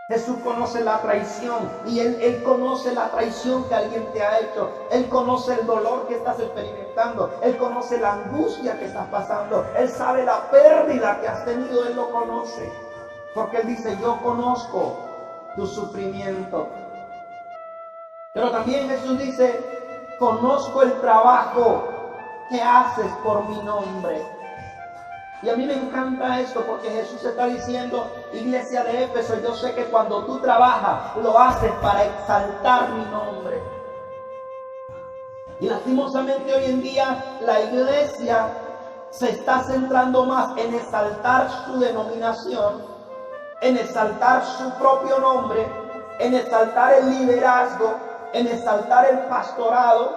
Jesús conoce la traición y él conoce la traición que alguien te ha hecho. Él conoce el dolor que estás experimentando. Él conoce la angustia que estás pasando. Él sabe la pérdida que has tenido. Él lo conoce. Porque Él dice, yo conozco tu sufrimiento. Pero también Jesús dice, conozco el trabajo que haces por mi nombre. Y a mí me encanta esto porque Jesús está diciendo, iglesia de Éfeso, yo sé que cuando tú trabajas, lo haces para exaltar mi nombre. Y lastimosamente hoy en día la iglesia se está centrando más en exaltar su denominación, en exaltar su propio nombre, en exaltar el liderazgo, en exaltar el pastorado,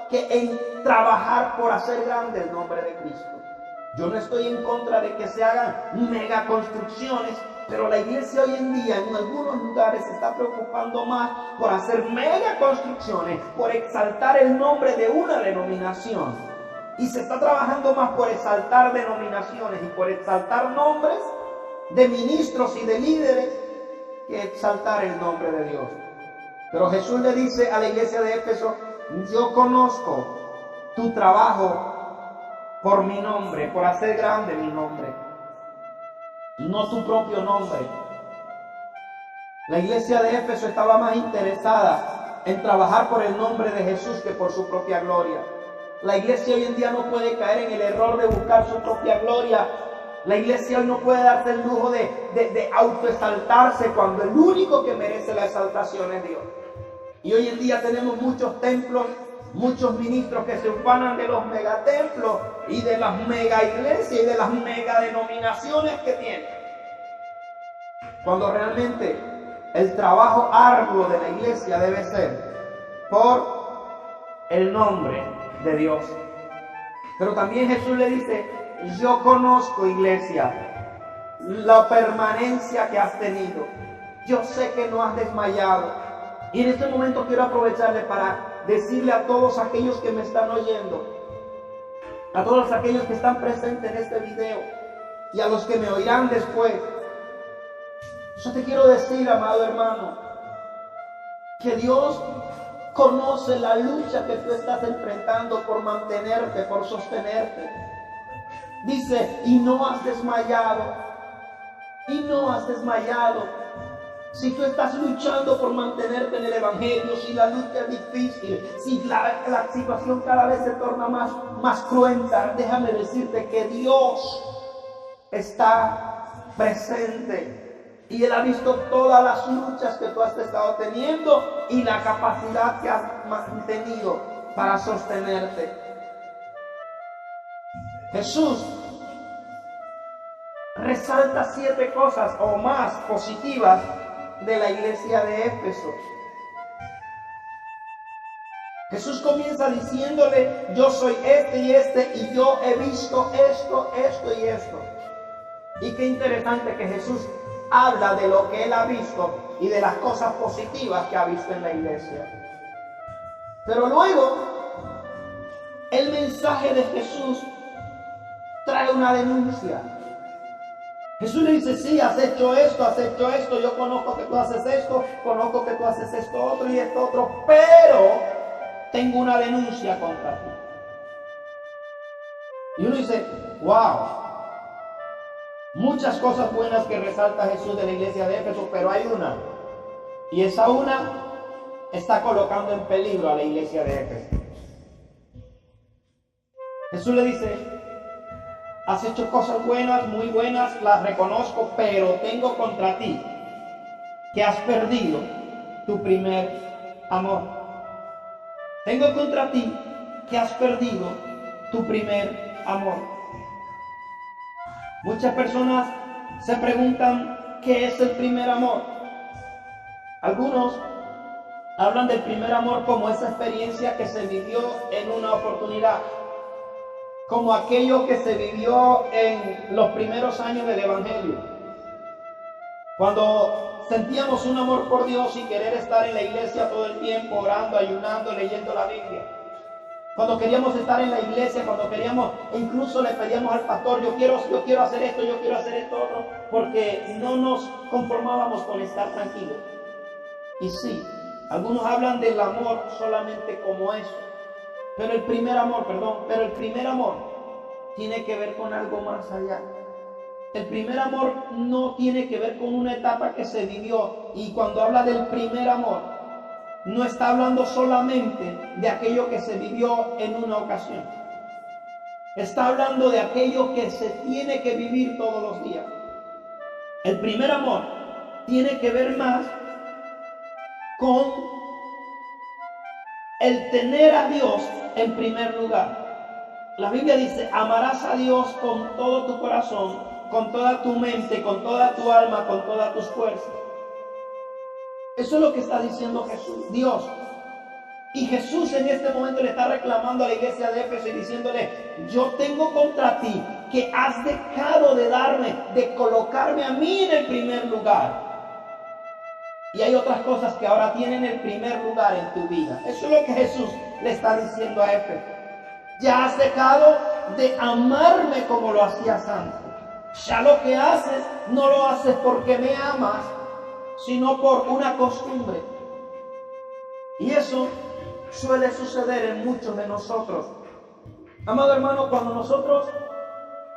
que en trabajar por hacer grande el nombre de Cristo. Yo no estoy en contra de que se hagan mega construcciones, pero la iglesia hoy en día en algunos lugares se está preocupando más por hacer mega construcciones, por exaltar el nombre de una denominación. Y se está trabajando más por exaltar denominaciones y por exaltar nombres de ministros y de líderes que exaltar el nombre de Dios. Pero Jesús le dice a la iglesia de Éfeso, yo conozco tu trabajo por mi nombre, por hacer grande mi nombre, no tu propio nombre. La iglesia de Éfeso estaba más interesada en trabajar por el nombre de Jesús que por su propia gloria. La iglesia hoy en día no puede caer en el error de buscar su propia gloria. La iglesia hoy no puede darse el lujo de autoexaltarse cuando el único que merece la exaltación es Dios. Y hoy en día tenemos muchos templos, muchos ministros que se ufanan de los megatemplos y de las mega iglesias y de las mega denominaciones que tienen. Cuando realmente el trabajo arduo de la iglesia debe ser por el nombre de Dios. Pero también Jesús le dice, yo conozco, iglesia, la permanencia que has tenido. Yo sé que no has desmayado. Y en este momento quiero aprovecharle para decirle a todos aquellos que me están oyendo, a todos aquellos que están presentes en este video y a los que me oirán después, yo te quiero decir, amado hermano, que Dios conoce la lucha que tú estás enfrentando por mantenerte, por sostenerte. Dice, y no has desmayado, y no has desmayado. Si tú estás luchando por mantenerte en el Evangelio, si la lucha es difícil, si la situación cada vez se torna más cruenta, déjame decirte que Dios está presente. Y Él ha visto todas las luchas que tú has estado teniendo y la capacidad que has mantenido para sostenerte. Jesús resalta 7 cosas o más positivas de la iglesia de Éfeso. Jesús comienza diciéndole, yo soy este y yo he visto esto, esto y esto. Y qué interesante que Jesús habla de lo que Él ha visto y de las cosas positivas que ha visto en la iglesia. Pero luego, el mensaje de Jesús trae una denuncia. Jesús le dice, sí, has hecho esto, yo conozco que tú haces esto, conozco que tú haces esto otro y esto otro, pero tengo una denuncia contra ti. Y uno dice, wow, muchas cosas buenas que resalta Jesús de la iglesia de Éfeso, pero hay una, y esa una está colocando en peligro a la iglesia de Éfeso. Jesús le dice, has hecho cosas buenas, muy buenas, las reconozco, pero tengo contra ti que has perdido tu primer amor. Tengo contra ti que has perdido tu primer amor. Muchas personas se preguntan qué es el primer amor. Algunos hablan del primer amor como esa experiencia que se vivió en una oportunidad, como aquello que se vivió en los primeros años del Evangelio, cuando sentíamos un amor por Dios y querer estar en la iglesia todo el tiempo, orando, ayunando, leyendo la Biblia. Cuando queríamos estar en la iglesia, cuando queríamos, e incluso le pedíamos al pastor, yo quiero hacer esto, yo quiero hacer esto otro, porque no nos conformábamos con estar tranquilos. Y sí, algunos hablan del amor solamente como eso, pero el primer amor tiene que ver con algo más allá. El primer amor no tiene que ver con una etapa que se vivió, y cuando habla del primer amor, no está hablando solamente de aquello que se vivió en una ocasión. Está hablando de aquello que se tiene que vivir todos los días. El primer amor tiene que ver más con el tener a Dios en primer lugar. La Biblia dice, amarás a Dios con todo tu corazón, con toda tu mente, con toda tu alma, con todas tus fuerzas. Eso es lo que está diciendo Jesús, Dios. Y Jesús en este momento le está reclamando a la iglesia de Éfeso y diciéndole, yo tengo contra ti que has dejado de colocarme a mí en el primer lugar. Y hay otras cosas que ahora tienen el primer lugar en tu vida. Eso es lo que Jesús le está diciendo a Éfeso. Ya has dejado de amarme como lo hacías antes. Ya lo que haces, no lo haces porque me amas, sino por una costumbre. Y eso suele suceder en muchos de nosotros. Amado hermano, cuando nosotros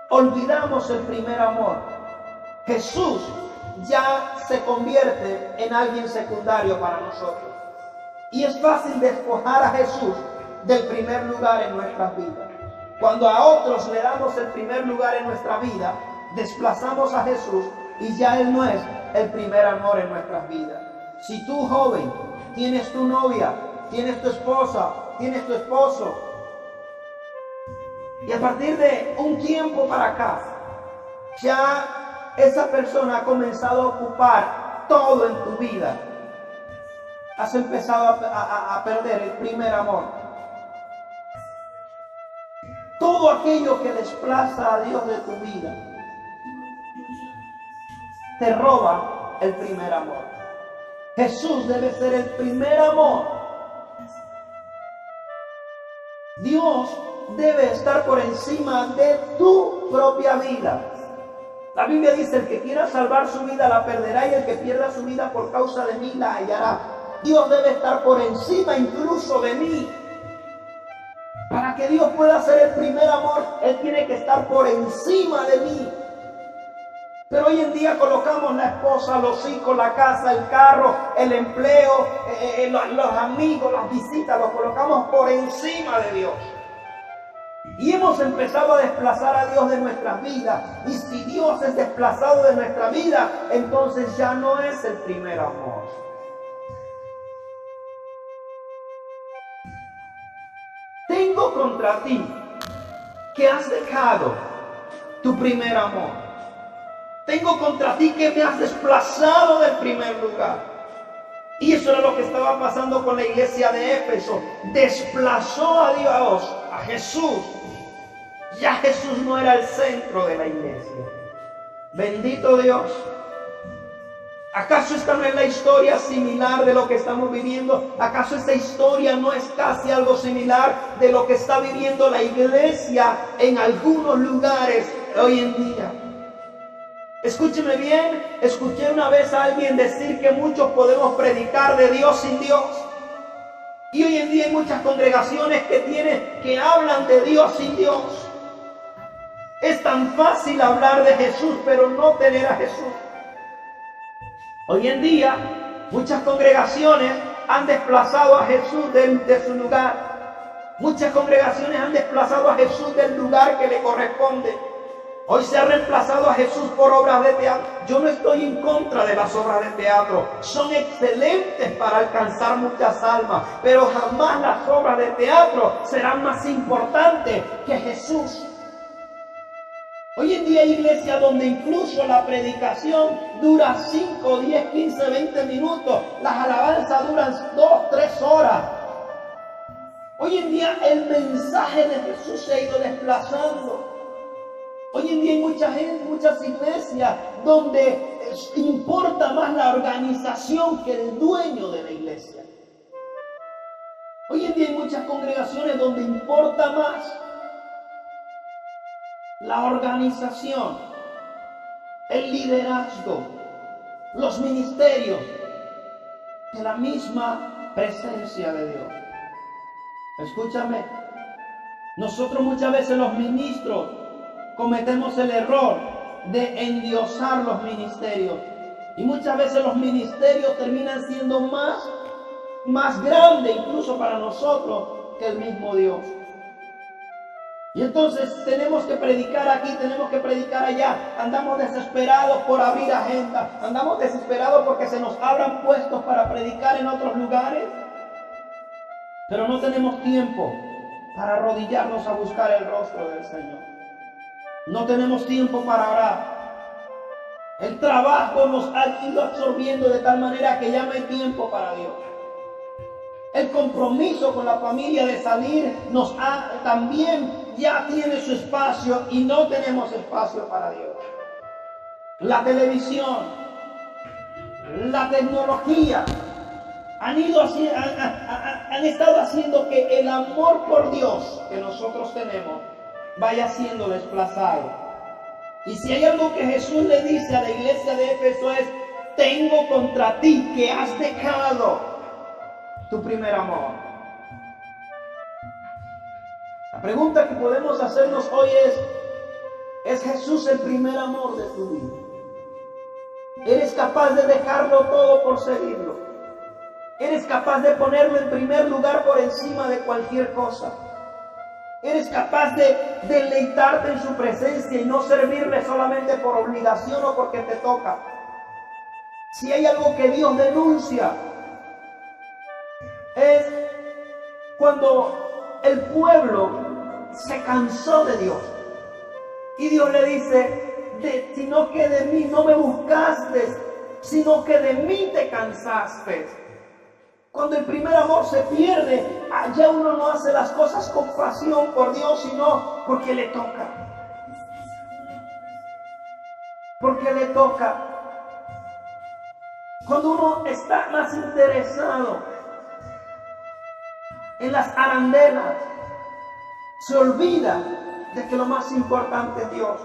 olvidamos el primer amor, Jesús ya se convierte en alguien secundario para nosotros. Y es fácil despojar a Jesús del primer lugar en nuestras vidas. Cuando a otros le damos el primer lugar en nuestra vida, desplazamos a Jesús y ya Él no es el primer amor en nuestras vidas. Si tú, joven, tienes tu novia, tienes tu esposa, tienes tu esposo, y a partir de un tiempo para acá, ya esa persona ha comenzado a ocupar todo en tu vida, has empezado a perder el primer amor. Todo aquello que desplaza a Dios de tu vida te roba el primer amor. Jesús debe ser el primer amor. Dios debe estar por encima de tu propia vida. La Biblia dice, el que quiera salvar su vida la perderá, y el que pierda su vida por causa de mí la hallará. Dios debe estar por encima incluso de mí. Para que Dios pueda ser el primer amor, Él tiene que estar por encima de mí. Pero hoy en día colocamos la esposa, los hijos, la casa, el carro, el empleo, los amigos, las visitas, los colocamos por encima de Dios. Y hemos empezado a desplazar a Dios de nuestras vidas. Y si Dios es desplazado de nuestra vida, entonces ya no es el primer amor. Tengo contra ti que has dejado tu primer amor. Tengo contra ti que me has desplazado del primer lugar. Y eso era lo que estaba pasando con la iglesia de Éfeso. Desplazó a Dios, a Jesús. Ya Jesús no era el centro de la iglesia. Bendito Dios. ¿Acaso esta no es la historia similar de lo que estamos viviendo? ¿Acaso esta historia no es casi algo similar de lo que está viviendo la iglesia en algunos lugares hoy en día? Escúcheme bien, escuché una vez a alguien decir que muchos podemos predicar de Dios sin Dios. Y hoy en día hay muchas congregaciones que hablan de Dios sin Dios. Es tan fácil hablar de Jesús, pero no tener a Jesús. Hoy en día, muchas congregaciones han desplazado a Jesús de su lugar. Muchas congregaciones han desplazado a Jesús del lugar que le corresponde. Hoy se ha reemplazado a Jesús por obras de teatro. Yo no estoy en contra de las obras de teatro. Son excelentes para alcanzar muchas almas. Pero jamás las obras de teatro serán más importantes que Jesús. Hoy en día hay iglesias donde incluso la predicación dura 5, 10, 15, 20 minutos. Las alabanzas duran 2, 3 horas. Hoy en día el mensaje de Jesús se ha ido desplazando. Hoy en día hay muchas iglesias donde importa más la organización que el dueño de la iglesia. Hoy en día hay muchas congregaciones donde importa más la organización, el liderazgo, los ministerios, que la misma presencia de Dios. Escúchame, nosotros muchas veces los ministros cometemos el error de endiosar los ministerios. Y muchas veces los ministerios terminan siendo más grandes incluso para nosotros que el mismo Dios. Y entonces tenemos que predicar aquí, tenemos que predicar allá. Andamos desesperados por abrir agenda. Andamos desesperados porque se nos abran puestos para predicar en otros lugares. Pero no tenemos tiempo para arrodillarnos a buscar el rostro del Señor. No tenemos tiempo para orar. El trabajo nos ha ido absorbiendo de tal manera que ya no hay tiempo para Dios. El compromiso con la familia de salir también ya tiene su espacio y no tenemos espacio para Dios. La televisión, la tecnología han estado haciendo que el amor por Dios que nosotros tenemos vaya siendo desplazado. Y si hay algo que Jesús le dice a la iglesia de Éfeso es: tengo contra ti que has dejado tu primer amor. La pregunta que podemos hacernos hoy ¿es Jesús el primer amor de tu vida? ¿Eres capaz de dejarlo todo por seguirlo? ¿Eres capaz de ponerlo en primer lugar por encima de cualquier cosa? ¿Eres capaz de deleitarte en su presencia y no servirle solamente por obligación o porque te toca? Si hay algo que Dios denuncia, es cuando el pueblo se cansó de Dios. Y Dios le dice: sino que de mí no me buscaste, sino que de mí te cansaste. Cuando el primer amor se pierde, ya uno no hace las cosas con pasión por Dios, sino porque le toca. Porque le toca. Cuando uno está más interesado en las arandelas, se olvida de que lo más importante es Dios.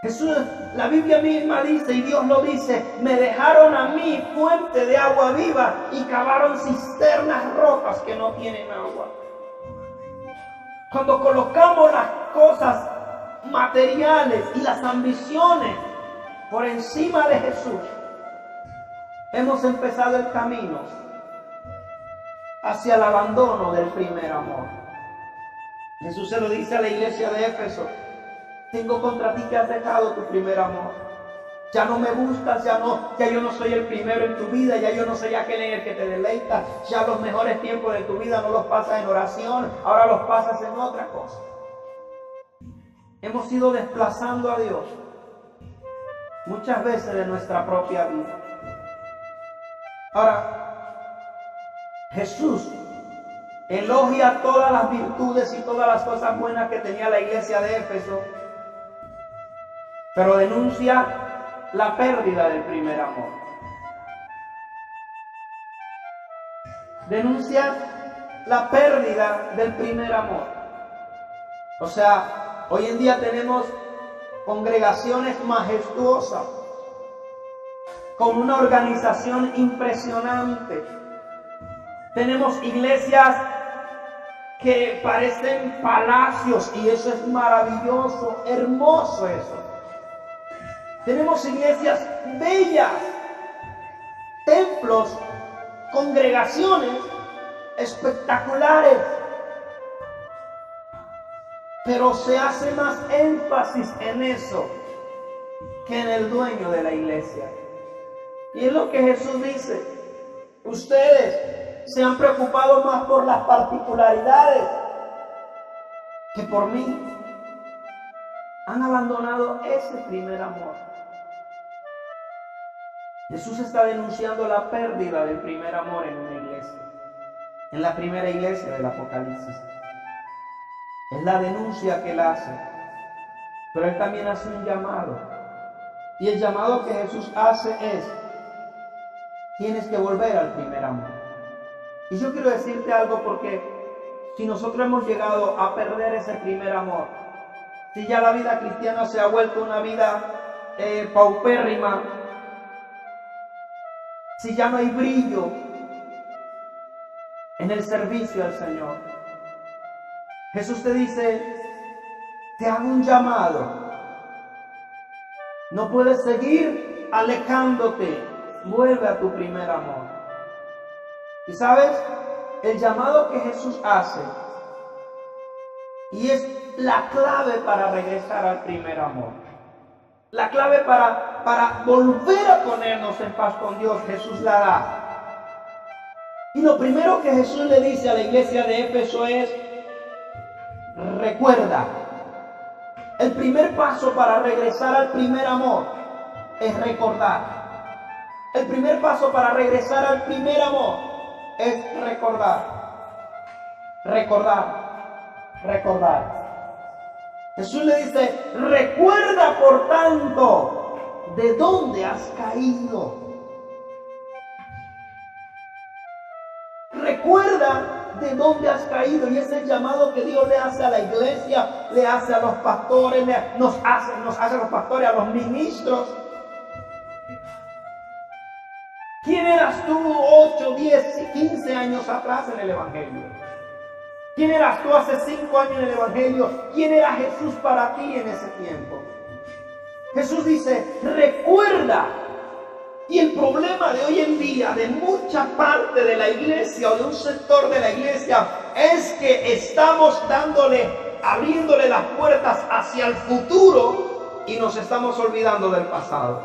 Jesús, la Biblia misma dice, y Dios lo dice: me dejaron a mí fuente de agua viva y cavaron cisternas rotas que no tienen agua. Cuando colocamos las cosas materiales y las ambiciones por encima de Jesús, hemos empezado el camino hacia el abandono del primer amor. Jesús se lo dice a la iglesia de Éfeso: tengo contra ti que has dejado tu primer amor. Ya no me buscas, ya yo no soy el primero en tu vida, ya yo no soy aquel en el que te deleita. Ya los mejores tiempos de tu vida no los pasas en oración, ahora los pasas en otra cosa. Hemos ido desplazando a Dios muchas veces de nuestra propia vida. Ahora, Jesús elogia todas las virtudes y todas las cosas buenas que tenía la iglesia de Éfeso, pero denuncia la pérdida del primer amor. Denuncia la pérdida del primer amor. O sea, hoy en día tenemos congregaciones majestuosas, con una organización impresionante. Tenemos iglesias que parecen palacios, y eso es maravilloso, hermoso eso. Tenemos iglesias bellas, templos, congregaciones espectaculares, pero se hace más énfasis en eso que en el dueño de la iglesia. Y es lo que Jesús dice: ustedes se han preocupado más por las particularidades que por mí. Han abandonado ese primer amor. Jesús está denunciando la pérdida del primer amor en una iglesia, en la primera iglesia del Apocalipsis. Es la denuncia que él hace, pero él también hace un llamado. Y el llamado que Jesús hace es: tienes que volver al primer amor. Y yo quiero decirte algo, porque si nosotros hemos llegado a perder ese primer amor, si ya la vida cristiana se ha vuelto una vida paupérrima, si ya no hay brillo en el servicio al Señor, Jesús te dice, te hago un llamado. No puedes seguir alejándote. Vuelve a tu primer amor. Y sabes, el llamado que Jesús hace, y es la clave para regresar al primer amor, la clave para volver a ponernos en paz con Dios, Jesús la da. Y lo primero que Jesús le dice a la iglesia de Éfeso es, recuerda. El primer paso para regresar al primer amor es recordar. El primer paso para regresar al primer amor es recordar. Recordar. Recordar. Jesús le dice, recuerda por tanto de dónde has caído. Recuerda de dónde has caído, y ese es el llamado que Dios le hace a la iglesia, le hace a los pastores, nos hace a los pastores, a los ministros. ¿Quién eras tú 8, 10, 15 años atrás en el Evangelio? ¿Quién eras tú hace 5 años en el Evangelio? ¿Quién era Jesús para ti en ese tiempo? Jesús dice, recuerda. Y el problema de hoy en día, de mucha parte de la iglesia o de un sector de la iglesia, es que estamos abriéndole las puertas hacia el futuro y nos estamos olvidando del pasado.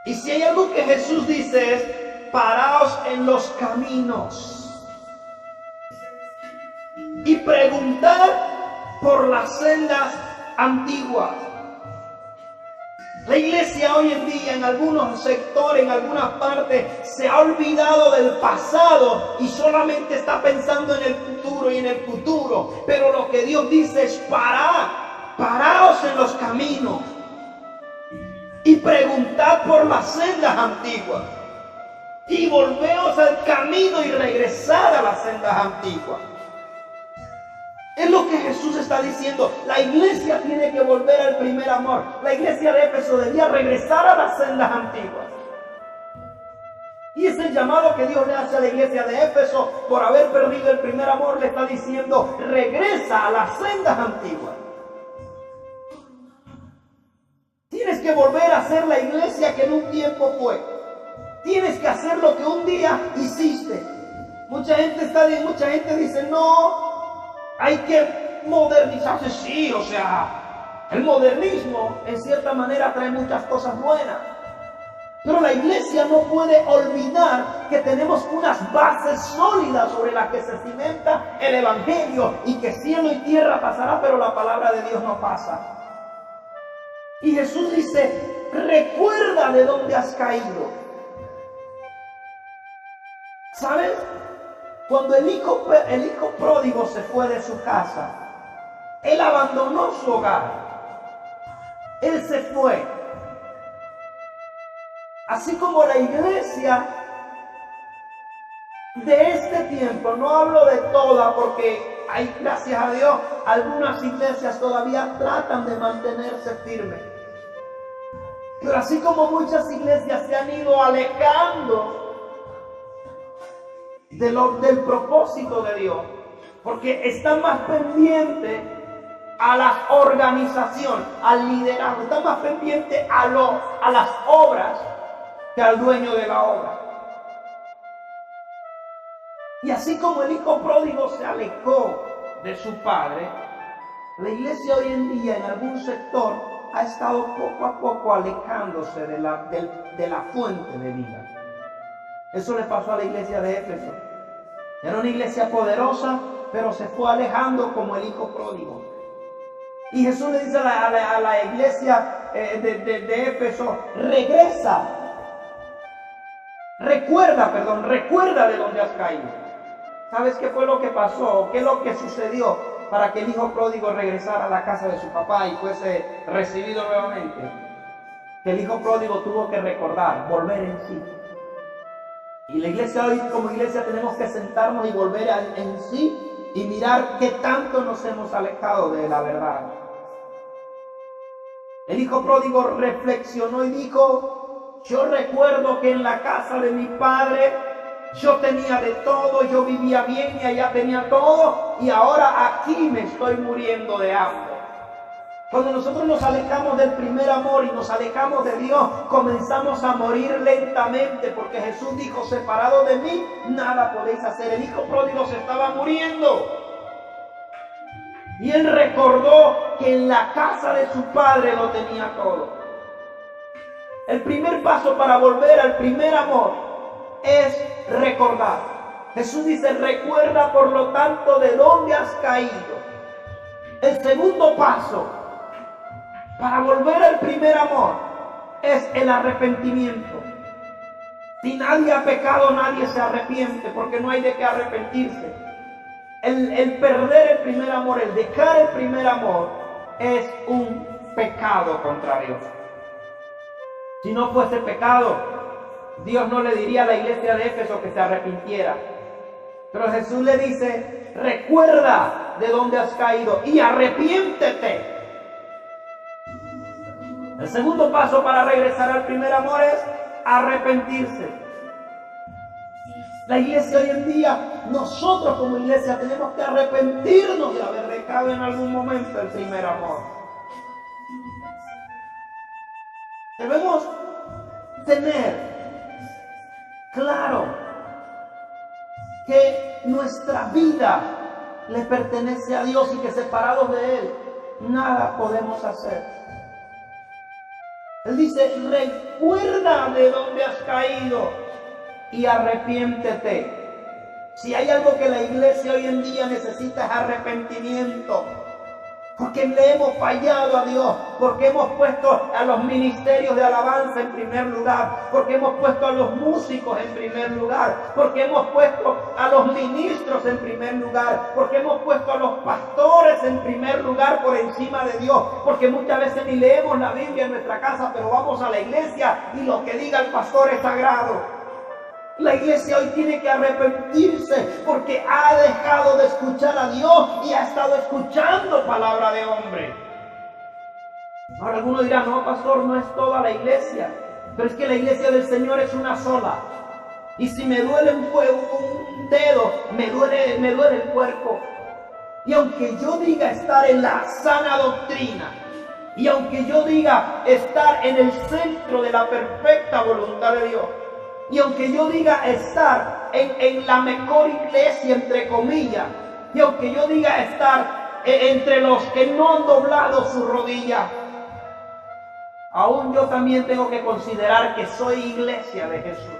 Y si hay algo que Jesús dice es, paraos en los caminos y preguntad por las sendas antiguas. La iglesia hoy en día, en algunos sectores, en algunas partes, se ha olvidado del pasado y solamente está pensando en el futuro y en el futuro. Pero lo que Dios dice es, paraos en los caminos y preguntad por las sendas antiguas y volveos al camino y regresad a las sendas antiguas. Es lo que Jesús está diciendo. La iglesia tiene que volver al primer amor. La iglesia de Éfeso debía regresar a las sendas antiguas. Y ese llamado que Dios le hace a la iglesia de Éfeso por haber perdido el primer amor, le está diciendo, regresa a las sendas antiguas. Tienes que volver a ser la iglesia que en un tiempo fue. Tienes que hacer lo que un día hiciste. Mucha gente dice, no, hay que modernizarse. Sí, o sea, el modernismo en cierta manera trae muchas cosas buenas. Pero la iglesia no puede olvidar que tenemos unas bases sólidas sobre las que se cimenta el evangelio, y que cielo y tierra pasará, pero la palabra de Dios no pasa. Y Jesús dice, recuerda de dónde has caído. ¿Sabes? Cuando el hijo pródigo se fue de su casa, él abandonó su hogar. Él se fue. Así como la iglesia de este tiempo, no hablo de toda, porque hay, gracias a Dios, algunas iglesias todavía tratan de mantenerse firmes. Pero así como muchas iglesias se han ido alejando del propósito de Dios, porque están más pendientes a la organización, al liderazgo, están más pendientes a las obras que al dueño de la obra. Y así como el hijo pródigo se alejó de su padre, la iglesia hoy en día en algún sector ha estado poco a poco alejándose de la fuente de vida. Eso le pasó a la iglesia de Éfeso. Era una iglesia poderosa, pero se fue alejando como el hijo pródigo. Y Jesús le dice a la iglesia de Éfeso, recuerda de dónde has caído. ¿Sabes qué fue lo que pasó? ¿Qué es lo que sucedió para que el hijo pródigo regresara a la casa de su papá y fuese recibido nuevamente? Que el hijo pródigo tuvo que recordar, volver en sí. Y la iglesia hoy, como iglesia, tenemos que sentarnos y volver en sí y mirar qué tanto nos hemos alejado de la verdad. El hijo pródigo reflexionó y dijo: yo recuerdo que en la casa de mi padre yo tenía de todo, yo vivía bien y allá tenía todo, y ahora aquí me estoy muriendo de hambre. Cuando nosotros nos alejamos del primer amor y nos alejamos de Dios, comenzamos a morir lentamente, porque Jesús dijo: separado de mí, nada podéis hacer. El hijo pródigo se estaba muriendo. Y él recordó que en la casa de su padre lo tenía todo. El primer paso para volver al primer amor es recordar. Jesús dice: recuerda por lo tanto de dónde has caído. El segundo paso para volver al primer amor es el arrepentimiento. Si nadie ha pecado, nadie se arrepiente, porque no hay de qué arrepentirse. El perder el primer amor, el dejar el primer amor, es un pecado contra Dios. Si no fuese pecado, Dios no le diría a la iglesia de Éfeso que se arrepintiera. Pero Jesús le dice: recuerda de dónde has caído y arrepiéntete. El segundo paso para regresar al primer amor es arrepentirse. La iglesia hoy en día, nosotros como iglesia tenemos que arrepentirnos de haber dejado en algún momento el primer amor. Debemos tener claro que nuestra vida le pertenece a Dios y que separados de Él nada podemos hacer. Él dice: recuerda de dónde has caído y arrepiéntete. Si hay algo que la iglesia hoy en día necesita es arrepentimiento. Porque le hemos fallado a Dios, porque hemos puesto a los ministerios de alabanza en primer lugar, porque hemos puesto a los músicos en primer lugar, porque hemos puesto a los ministros en primer lugar, porque hemos puesto a los pastores en primer lugar por encima de Dios, porque muchas veces ni leemos la Biblia en nuestra casa, pero vamos a la iglesia y lo que diga el pastor es sagrado. La iglesia hoy tiene que arrepentirse porque ha dejado de escuchar a Dios y ha estado escuchando palabra de hombre. Ahora algunos dirán: no, pastor, no es toda la iglesia. Pero es que la iglesia del Señor es una sola. Y si me duele un dedo, me duele el cuerpo. Y aunque yo diga estar en la sana doctrina, y aunque yo diga estar en el centro de la perfecta voluntad de Dios, y aunque yo diga estar en la mejor iglesia, entre comillas, y aunque yo diga estar entre los que no han doblado su rodilla, aún yo también tengo que considerar que soy iglesia de Jesús.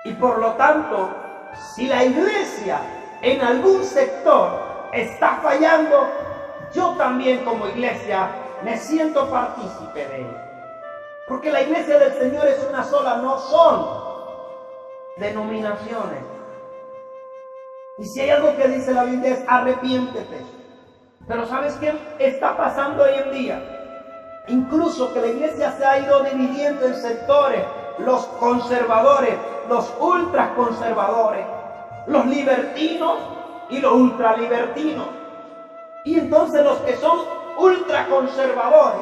Y por lo tanto, si la iglesia en algún sector está fallando, yo también como iglesia me siento partícipe de él. Porque la iglesia del Señor es una sola, no son denominaciones. Y si hay algo que dice la Biblia es: arrepiéntete. Pero ¿sabes qué está pasando hoy en día? Incluso que la iglesia se ha ido dividiendo en sectores: los conservadores, los ultraconservadores, los libertinos y los ultralibertinos. Y entonces los que son ultraconservadores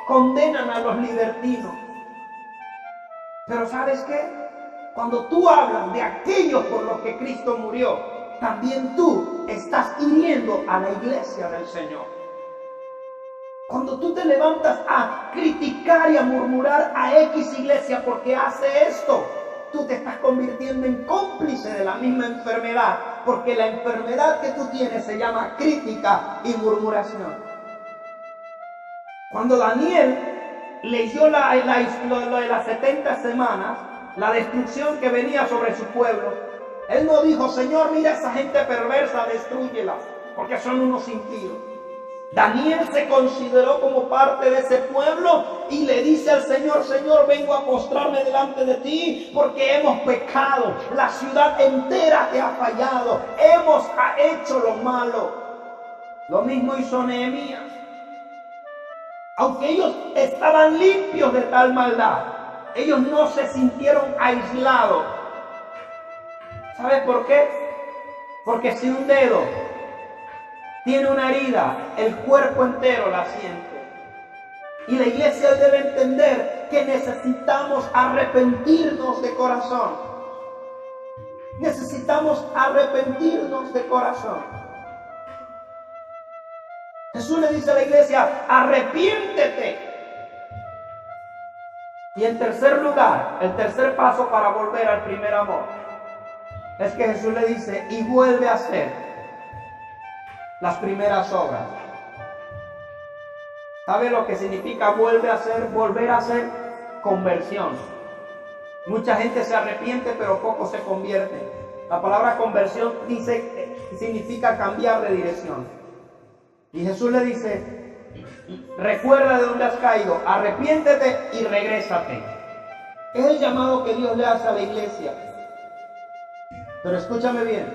condenan a los libertinos. Pero ¿sabes qué? Cuando tú hablas de aquellos por los que Cristo murió, también tú estás hiriendo a la iglesia del Señor. Cuando tú te levantas a criticar y a murmurar a X iglesia porque hace esto, tú te estás convirtiendo en cómplice de la misma enfermedad, porque la enfermedad que tú tienes se llama crítica y murmuración. Cuando Daniel leyó lo de las 70 semanas, la destrucción que venía sobre su pueblo, él no dijo: Señor, mira esa gente perversa, destrúyela, porque son unos impíos. Daniel se consideró como parte de ese pueblo y le dice al Señor: Señor, vengo a postrarme delante de ti porque hemos pecado, la ciudad entera te ha fallado, hemos hecho lo malo. Lo mismo hizo Nehemías. Aunque ellos estaban limpios de tal maldad, ellos no se sintieron aislados ¿Sabes por qué? Porque si un dedo tiene una herida, el cuerpo entero la siente. Y la iglesia debe entender que necesitamos arrepentirnos de corazón. Necesitamos arrepentirnos de corazón. Jesús le dice a la iglesia, arrepiéntete. Y en tercer lugar, el tercer paso para volver al primer amor, es que Jesús le dice, y vuelve a hacer las primeras obras. ¿Sabe lo que significa vuelve a hacer? Volver a hacer conversión. Mucha gente se arrepiente, pero poco se convierte. La palabra conversión significa cambiar de dirección. Y Jesús le dice, recuerda de dónde has caído, arrepiéntete y regrésate. Es el llamado que Dios le hace a la iglesia. Pero escúchame bien,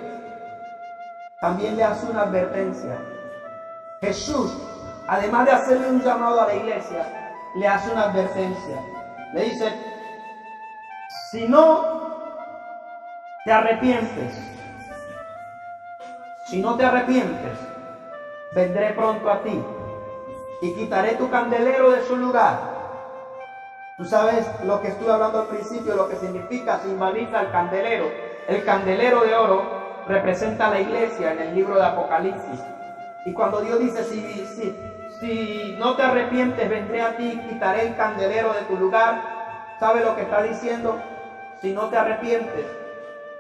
también le hace una advertencia. Jesús, además de hacerle un llamado a la iglesia, le hace una advertencia. Le dice, si no te arrepientes, vendré pronto a ti y quitaré tu candelero de su lugar. Tú sabes lo que estuve hablando al principio, lo que significa, simboliza el candelero. El candelero de oro representa a la iglesia en el libro de Apocalipsis. Y cuando Dios dice, si no te arrepientes, vendré a ti y quitaré el candelero de tu lugar, ¿sabe lo que está diciendo? Si no te arrepientes,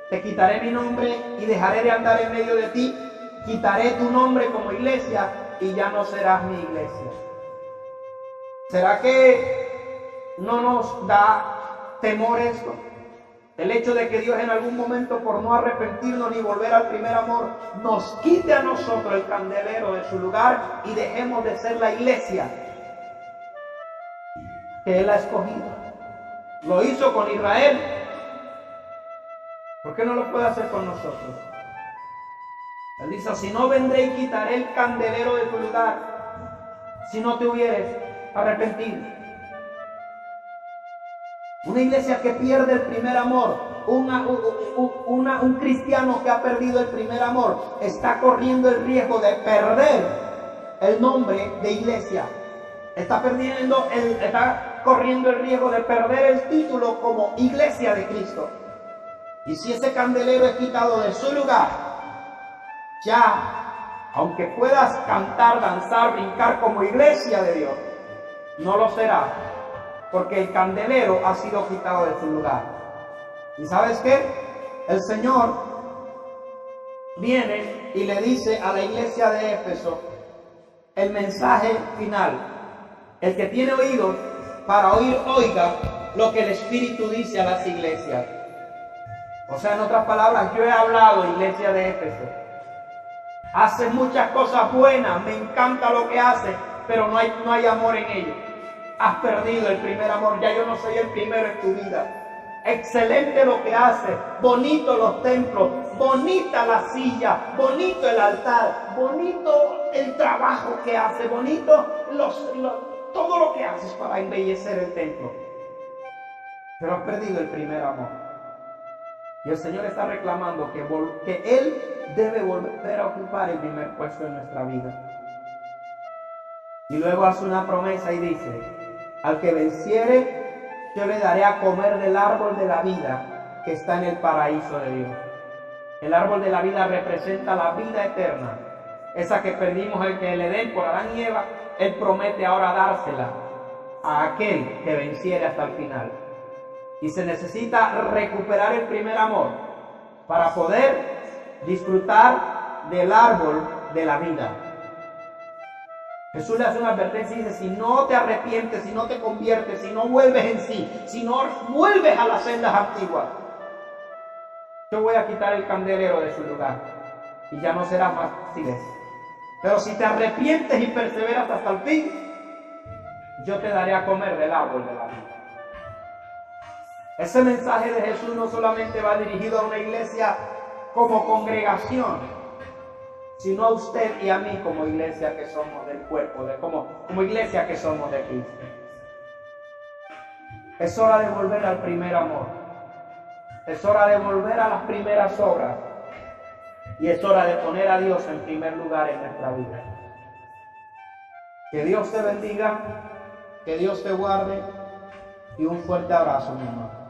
te quitaré mi nombre y dejaré de andar en medio de ti. Quitaré tu nombre como iglesia y ya no serás mi iglesia. ¿Será que no nos da temor esto? El hecho de que Dios en algún momento, por no arrepentirnos ni volver al primer amor, nos quite a nosotros el candelero de su lugar y dejemos de ser la iglesia que Él ha escogido. Lo hizo con Israel. ¿Por qué no lo puede hacer con nosotros? Él dice, si no vendré y quitaré el candelero de tu lugar, si no te hubieres arrepentido. Una iglesia que pierde el primer amor, un cristiano que ha perdido el primer amor, está corriendo el riesgo de perder el nombre de iglesia. Está corriendo el riesgo de perder el título como iglesia de Cristo. Y si ese candelero es quitado de su lugar, ya, aunque puedas cantar, danzar, brincar como iglesia de Dios, no lo será, porque el candelero ha sido quitado de su lugar. ¿Y sabes qué? El Señor viene y le dice a la iglesia de Éfeso el mensaje final. El que tiene oídos para oír, oiga lo que el Espíritu dice a las iglesias. O sea, en otras palabras, yo he hablado, iglesia de Éfeso. Hace muchas cosas buenas, me encanta lo que hace, pero no hay amor en ello. Has perdido el primer amor, ya yo no soy el primero en tu vida. Excelente lo que hace, bonito los templos, bonita la silla, bonito el altar, bonito el trabajo que hace, bonito todo lo que haces para embellecer el templo. Pero has perdido el primer amor. Y el Señor está reclamando que Él debe volver a ocupar el primer puesto en nuestra vida. Y luego hace una promesa y dice, al que venciere, yo le daré a comer del árbol de la vida que está en el paraíso de Dios. El árbol de la vida representa la vida eterna, esa que perdimos en el Edén por Adán y Eva. Él promete ahora dársela a aquel que venciere hasta el final. Y se necesita recuperar el primer amor para poder disfrutar del árbol de la vida. Jesús le hace una advertencia y dice, si no te arrepientes, si no te conviertes, si no vuelves en sí, si no vuelves a las sendas antiguas, yo voy a quitar el candelero de su lugar y ya no será más iglesia. Pero si te arrepientes y perseveras hasta el fin, yo te daré a comer del árbol de la vida. Ese mensaje de Jesús no solamente va dirigido a una iglesia como congregación, sino a usted y a mí como iglesia que somos del cuerpo, como iglesia que somos de Cristo. Es hora de volver al primer amor. Es hora de volver a las primeras obras. Y es hora de poner a Dios en primer lugar en nuestra vida. Que Dios te bendiga, que Dios te guarde y un fuerte abrazo, mi hermano.